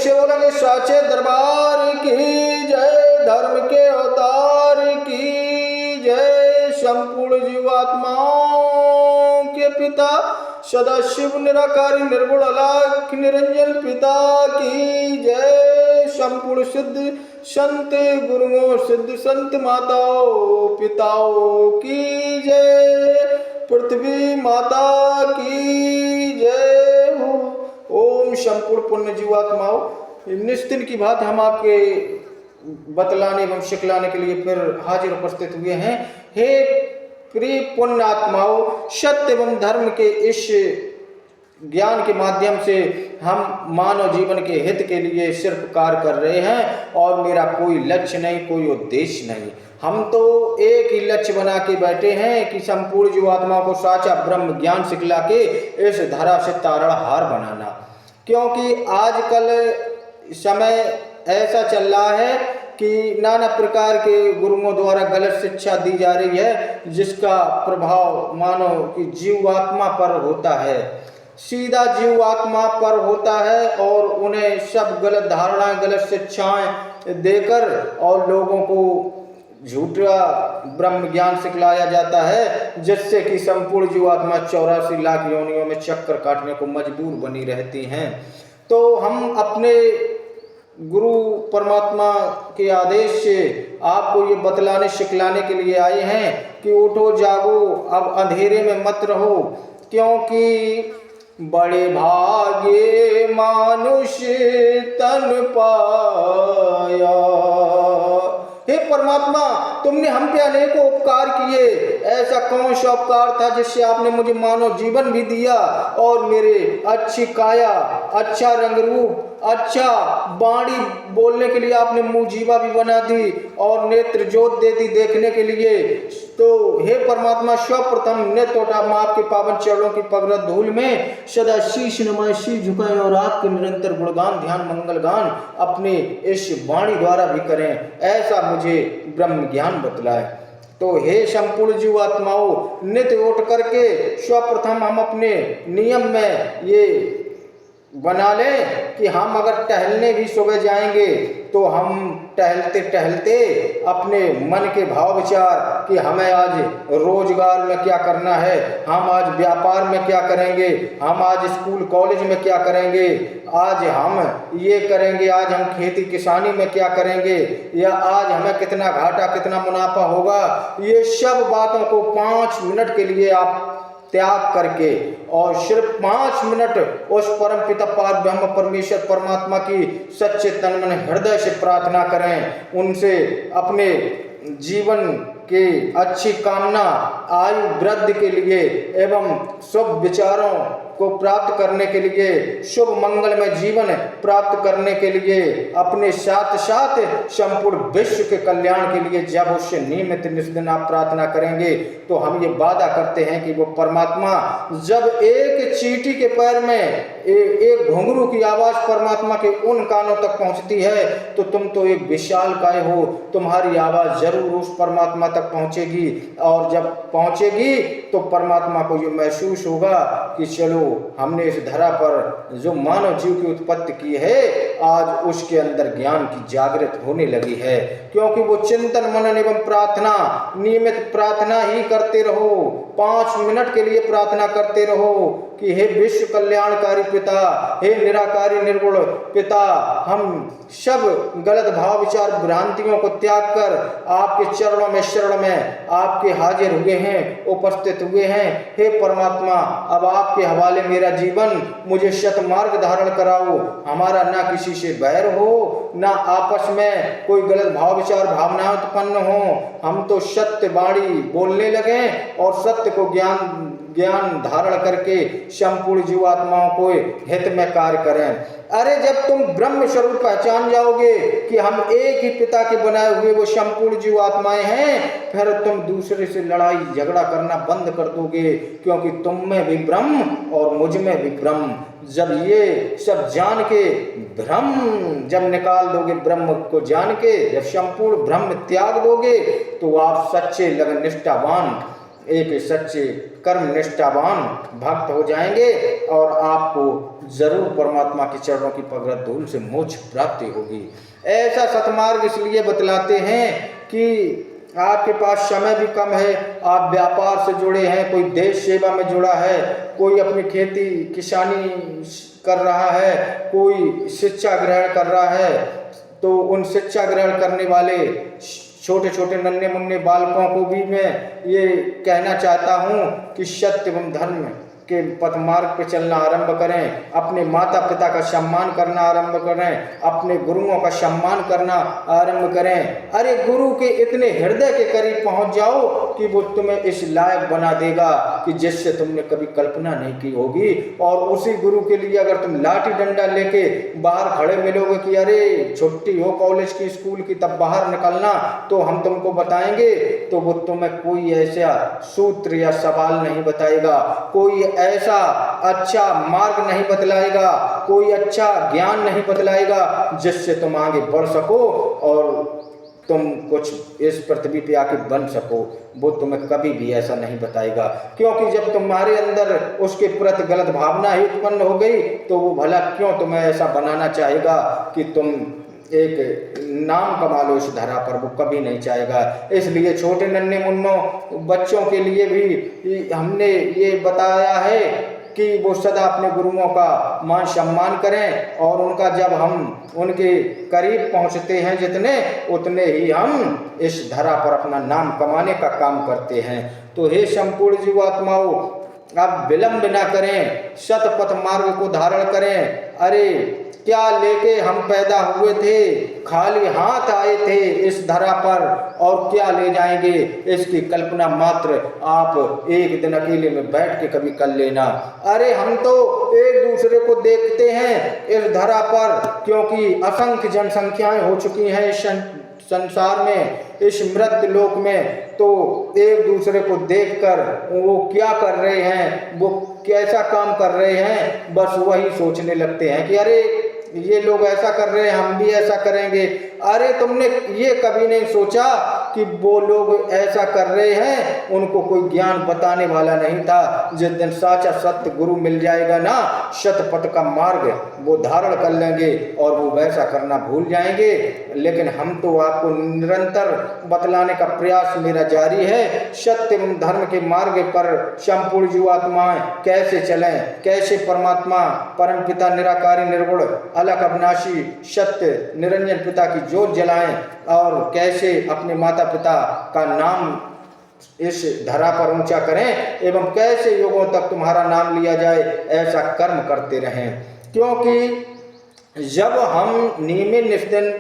से बोलेंगे साचे दरबार की जय, धर्म के अवतार की जय, संपूर्ण जीवात्माओं के पिता सदाशिव निराकारी निर्गुण अलख निरंजन पिता की जय, संपूर्ण सिद्ध संत गुरुओं सिद्ध संत माताओं पिताओं की जय, पृथ्वी माता की जय हो। ओम संपूर्ण पुण्य जीवात्माओं, निस्तिन की बात हम आपके बतलाने एवं सिखलाने के लिए फिर हाजिर उपस्थित हुए हैं। हे प्रिय पुण्य आत्माओं, सत्य एवं धर्म के इस ज्ञान के माध्यम से हम मानव जीवन के हित के लिए सिर्फ कार्य कर रहे हैं और मेरा कोई लक्ष्य नहीं, कोई उद्देश्य नहीं। हम तो एक ही लक्ष्य बना के बैठे हैं कि संपूर्ण जीवात्मा को साचा ब्रह्म ज्ञान सिखला के इस धरा से तारणहार बनाना। क्योंकि आजकल समय ऐसा चल रहा है कि नाना प्रकार के गुरुओं द्वारा गलत शिक्षा दी जा रही है, जिसका प्रभाव मानव की जीवात्मा पर होता है, सीधा जीवात्मा पर होता है और उन्हें सब गलत धारणाएं गलत शिक्षाएं देकर और लोगों को झूठा ब्रह्म ज्ञान सिखलाया जाता है, जिससे कि संपूर्ण जीवात्मा 84 लाख योनियों में चक्कर काटने को मजबूर बनी रहती हैं। तो हम अपने गुरु परमात्मा के आदेश से आपको ये बतलाने सिखलाने के लिए आए हैं कि उठो जागो, अब अंधेरे में मत रहो, क्योंकि बड़े भाग्य मानुष तन पाया। हे परमात्मा, तुमने हम पे अनेकों उपकार किए, ऐसा कौन सा उपकार था जिससे आपने मुझे मानव जीवन भी दिया और मेरे अच्छी काया, अच्छा रंग रूप, अच्छा वाणी बोलने के लिए आपने मुंह जीवा भी बना दी और नेत्र ज्योत दे दी देखने के लिए। तो हे परमात्मा, सर्वप्रथम नेत्र उठा आपके पावन चरणों की पगरत धूल में सदा शीश नमाए, शीश झुकाएं और आपके निरंतर गुणगान ध्यान मंगल गान अपने इस वाणी द्वारा भी करें, ऐसा मुझे ब्रह्म ज्ञान बतलाए। तो हे संपूर्ण जीवात्माओं, नित्य उठ करके सर्वप्रथम हम अपने नियम में ये बना लें कि हम अगर टहलने भी सुबह जाएंगे तो हम टहलते टहलते अपने मन के भाव विचार कि हमें आज रोजगार में क्या करना है, हम आज व्यापार में क्या करेंगे, हम आज स्कूल कॉलेज में क्या करेंगे, आज हम ये करेंगे, आज हम खेती किसानी में क्या करेंगे, या आज हमें कितना घाटा कितना मुनाफा होगा, ये सब बातों को 5 मिनट के लिए आप त्याग करके और सिर्फ 5 मिनट उस परम पिता पार ब्रह्म परमेश्वर परमात्मा की सच्चे तन मन हृदय से प्रार्थना करें, उनसे अपने जीवन के अच्छी कामना, आयु वृद्धि के लिए एवं शुभ विचारों को प्राप्त करने के लिए, शुभ मंगलमय जीवन प्राप्त करने के लिए, अपने साथ साथ संपूर्ण विश्व के कल्याण के लिए जब उससे नियमित निस्दिन आप प्रार्थना करेंगे तो हम ये वादा करते हैं कि वो परमात्मा जब एक चींटी के पैर में एक घुंघरू की आवाज परमात्मा के उन कानों तक पहुंचती है तो तुम तो एक विशाल काय हो, तुम्हारी आवाज जरूर उस परमात्मा तक पहुंचेगी और जब पहुंचेगी तो परमात्मा को ये महसूस होगा कि चलो हमने इस धरा पर जो मानव जीव की उत्पत्ति की है आज उसके अंदर ज्ञान की जागृत होने लगी है। क्योंकि वो चिंतन मनन एवं प्रार्थना, नियमित प्रार्थना ही करते रहो, 5 मिनट के लिए प्रार्थना करते रहो कि हे विश्व कल्याणकारी पिता, हे निराकारी निर्गुण पिता, हम सब गलत भाव विचार भ्रांतियों को त्याग कर आपके चरणों में शरण में आपके हाजिर हुए हैं, उपस्थित हुए हैं। हे परमात्मा, अब आपके हवाले मेरा जीवन, मुझे सतमार्ग धारण कराओ, हमारा ना किसी से बैर हो, ना आपस में कोई गलत भाव विचार भावनाएं उत्पन्न हो, हम तो सत्य वाणी बोलने लगे और सत्य को ज्ञान धारण करके संपूर्ण जीवात्माओं को हित में कार्य करें। अरे जब तुम ब्रह्म स्वरूप पहचान जाओगे कि हम एक ही पिता के बनाए हुए वो संपूर्ण जीवात्माएं हैं, फिर तुम दूसरे से लड़ाई झगड़ा करना बंद कर दोगे, क्योंकि तुम में भी ब्रह्म और मुझ में भी ब्रह्म। जब ये सब जान के भ्रम जब निकाल दोगे, ब्रह्म को जान के जब संपूर्ण ब्रह्म त्याग दोगे तो आप सच्चे लगन निष्ठावान एक सच्चे कर्म निष्ठावान भक्त हो जाएंगे और आपको जरूर परमात्मा के चरणों की पगड़ धूल से मोक्ष प्राप्ति होगी। ऐसा सतमार्ग इसलिए बतलाते हैं कि आपके पास समय भी कम है, आप व्यापार से जुड़े हैं, कोई देश सेवा में जुड़ा है, कोई अपनी खेती किसानी कर रहा है, कोई शिक्षा ग्रहण कर रहा है। तो उन शिक्षा ग्रहण करने वाले छोटे छोटे नन्हे मुन्ने बालकों को भी मैं ये कहना चाहता हूँ कि सत्य एवं धर्म के पथ मार्ग पे चलना आरंभ करें, अपने माता पिता का सम्मान करना आरंभ करें, अपने गुरुओं का सम्मान करना आरंभ करें। अरे गुरु के इतने हृदय के करीब पहुंच जाओ कि वो तुम्हें इस लायक बना देगा कि जिससे तुमने कभी कल्पना नहीं की होगी। और उसी गुरु के लिए अगर तुम लाठी डंडा लेके बाहर खड़े मिलोगे कि अरे छुट्टी हो कॉलेज की स्कूल की तब बाहर निकलना तो हम तुमको बताएंगे, तो वो तुम्हें कोई ऐसा सूत्र या सवाल नहीं बताएगा, कोई ऐसा अच्छा मार्ग नहीं बतलाएगा, कोई अच्छा ज्ञान नहीं बतलाएगा जिससे तुम आगे बढ़ सको और तुम कुछ इस पृथ्वी पे आके बन सको। वो तुम्हें कभी भी ऐसा नहीं बताएगा, क्योंकि जब तुम्हारे अंदर उसके प्रति गलत भावना ही उत्पन्न हो गई तो वो भला क्यों तुम्हें ऐसा बनाना चाहेगा कि तुम एक नाम कमा लो इस धरा पर, वो कभी नहीं चाहेगा। इसलिए छोटे नन्हे मुन्नों बच्चों के लिए भी हमने ये बताया है कि वो सदा अपने गुरुओं का मान सम्मान करें और उनका जब हम उनके करीब पहुंचते हैं जितने उतने ही हम इस धरा पर अपना नाम कमाने का काम करते हैं। तो हे संपूर्ण जीवात्माओं, अब विलंब ना करें, सतपथ मार्ग को धारण करें। अरे क्या लेके हम पैदा हुए थे, खाली हाथ आए थे इस धरा पर और क्या ले जाएंगे, इसकी कल्पना मात्र आप एक दिन अकेले में बैठ के कभी कर लेना। अरे हम तो एक दूसरे को देखते हैं इस धरा पर, क्योंकि असंख्य जनसंख्याएं हो चुकी हैं इस संसार में, इस मृत लोक में। तो एक दूसरे को देखकर वो क्या कर रहे हैं, वो कैसा काम कर रहे हैं, बस वही सोचने लगते हैं कि अरे ये लोग ऐसा कर रहे हैं हम भी ऐसा करेंगे। अरे तुमने ये कभी नहीं सोचा कि वो लोग ऐसा कर रहे हैं, उनको कोई ज्ञान बताने वाला नहीं था। जिस दिन साचा सत्य गुरु मिल जाएगा ना, शतपथ का मार्ग वो धारण कर लेंगे और वो वैसा करना भूल जाएंगे। लेकिन हम तो आपको निरंतर बतलाने का प्रयास मेरा जारी है, सत्य एवं धर्म के मार्ग पर संपूर्ण जीवात्माएं कैसे चलें, कैसे परमात्मा परम पिता निराकारी निर्गुण अलग अविनाशी सत्य निरंजन पिता की जोत जलाएं और कैसे अपने माता पिता का नाम इस धरा पर ऊंचा करें एवं कैसे युगों तक तुम्हारा नाम लिया जाए, ऐसा कर्म करते रहें। क्योंकि जब हम नियमित निष्दिन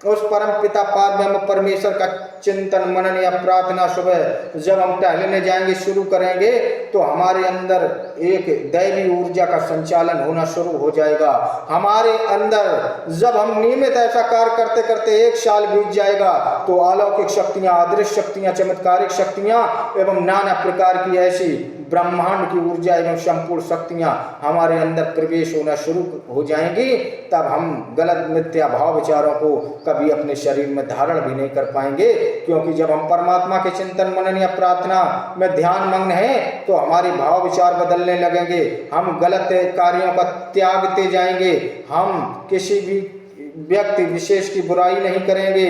उस परम पिता पारब्रह्म परमेश्वर का चिंतन मनन या प्रार्थना सुबह जब हम टहलने जाएंगे शुरू करेंगे तो हमारे अंदर एक दैवी ऊर्जा का संचालन होना शुरू हो जाएगा। हमारे अंदर जब हम नियमित ऐसा कार्य करते करते 1 साल बीत जाएगा तो अलौकिक शक्तियां, अदृश्य शक्तियां, चमत्कारिक शक्तियां एवं नाना प्रकार की ऐसी ब्रह्मांड की ऊर्जा एवं संपूर्ण शक्तियां हमारे अंदर प्रवेश होना शुरू हो जाएंगी। तब हम गलत मिथ्या भाव विचारों को कभी अपने शरीर में धारण भी नहीं कर पाएंगे, क्योंकि जब हम परमात्मा के चिंतन मनन या प्रार्थना में ध्यान मग्न हैं तो हमारे भाव विचार बदलने लगेंगे, हम गलत कार्यों का त्यागते जाएंगे, हम किसी भी व्यक्ति विशेष की बुराई नहीं करेंगे,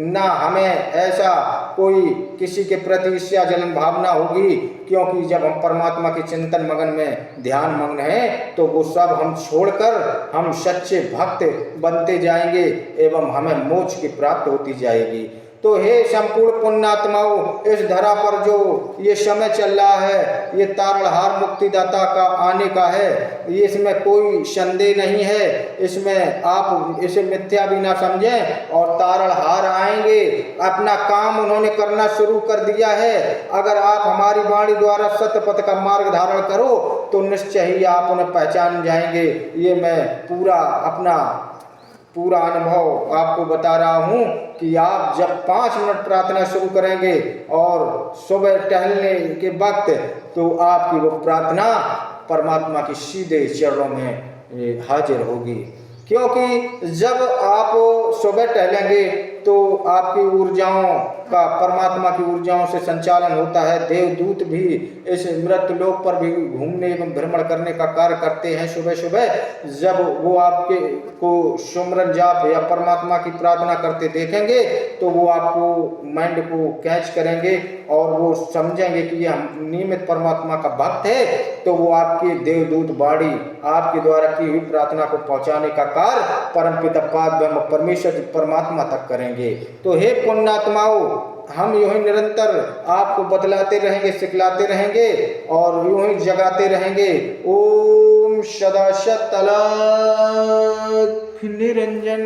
ना हमें ऐसा कोई किसी के प्रति ईर्ष्या जलन भावना होगी, क्योंकि जब हम परमात्मा के चिंतन मगन में ध्यान मग्न हैं तो वो सब हम छोड़कर हम सच्चे भक्त बनते जाएंगे एवं हमें मोक्ष की प्राप्त होती जाएगी। तो हे संपूर्ण पुण्यात्माओं, इस धरा पर जो ये समय चल रहा है ये तारणहार मुक्तिदाता का आने का है, ये इसमें कोई संदेह नहीं है, इसमें आप इसे मिथ्या भी ना समझें। और तारणहार आएंगे, अपना काम उन्होंने करना शुरू कर दिया है। अगर आप हमारी वाणी द्वारा सत्यपथ का मार्ग धारण करो तो निश्चय ही आप उन्हें पहचान जाएंगे। ये मैं पूरा अनुभव आपको बता रहा हूँ कि आप जब 5 मिनट प्रार्थना शुरू करेंगे और सुबह टहलने के वक्त तो आपकी वो प्रार्थना परमात्मा की सीधे चरणों में हाजिर होगी। क्योंकि जब आप सुबह टहलेंगे तो आपकी ऊर्जाओं का परमात्मा की ऊर्जाओं से संचालन होता है। देवदूत भी इस मृत लोक पर भी घूमने एवं भ्रमण करने का कार्य करते हैं। सुबह सुबह जब वो आपके को सुमरन जाप या परमात्मा की प्रार्थना करते देखेंगे तो वो आपको माइंड को कैच करेंगे और वो समझेंगे कि ये नियमित परमात्मा का भक्त है, तो वो आपकी देवदूत बाड़ी आपके द्वारा की हुई प्रार्थना को पहुंचाने का कार्य परमपिता पाद ब्रह्म परमेश्वर परमात्मा तक करेंगे। तो हे पुण्यात्माओं, हम यूं ही निरंतर आपको बतलाते रहेंगे, सिखलाते रहेंगे और यूं ही जगाते रहेंगे। ओम सदा सत अलख निरंजन।